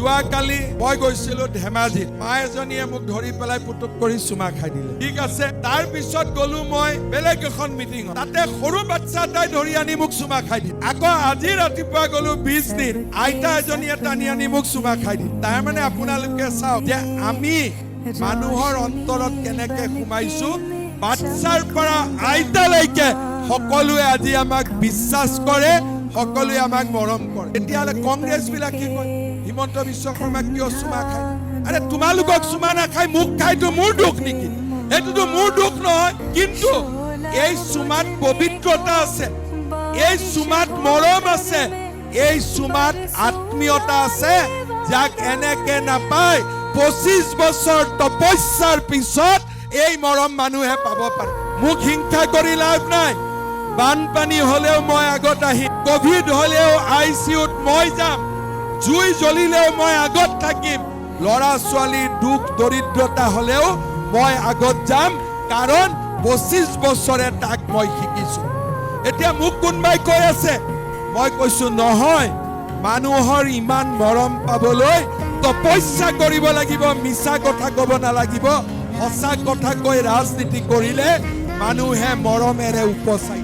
যোৱাকালি মই গৈছিলো ধেমাজিত, মা এজনীয়ে মোক ধৰি পেলাই পুতুক কৰি চুমা খাই দিলে। ঠিক আছে, তাৰ পিছত গলো মই বেলেগ এখন মিটিঙত, তাতে সৰু বাচ্চা এটাই ধৰি আনি মোক চুমা খাই দিল। আকৌ আজি ৰাতিপুৱা গলো 20 দিন, আইতা এজনীয়ে টানি আনি মোক চুমা খাই দিল। তাৰ মানে আপোনালোকে চাওক যে আমি মানুহৰ অন্তৰত কেনেকে সোমাইছো। বাচ্চাৰ পৰা আইতালৈকে সকলোৱে আজি আমাক বিশ্বাস কৰে, সকলোৱে আমাক মৰম কৰে। এতিয়ালে কংগ্ৰেছ বিলাকে কয় হিমন্ত বিশ্ব শৰ্মা কিয় চুমা খায়? আৰে তোমালোকক চুমা নাখাই মোক খাইতো মোৰ দুখ নেকি? এইটোতো মোৰ দুখ নহয়, কিন্তু এই চুমাত পবিত্ৰতা আছে, এই চুমাত মৰম আছে, এই চুমাত আত্মীয়তা আছে, যাক এনেকে নাপায়। 25 বছৰ তপস্যাৰ পিছত এই মৰম মানুহে পাব পাৰে। মোক হিংসা কৰি লাভ নাই। বানপানী হলেও মই আগত আহিম, কোভিড হলেও ICUত মই যাম, জুই জ্বলিলেও মই আগত থাকিম, ল'ৰা ছোৱালীৰ দুখ দৰিদ্ৰতা হলেও মই আগত যাম, কাৰণ 25 বছৰে তাক মই শিকিছো। এতিয়া মোক কোনবাই কৈ আছে, মই কৈছো নহয়, মানুহৰ ইমান মৰম পাবলৈ তপস্যা কৰিব লাগিব, মিছা কথা কব নালাগিব। সঁচা কথা কৈ ৰাজনীতি কৰিলে মানুহে মৰমেৰে উপচায়।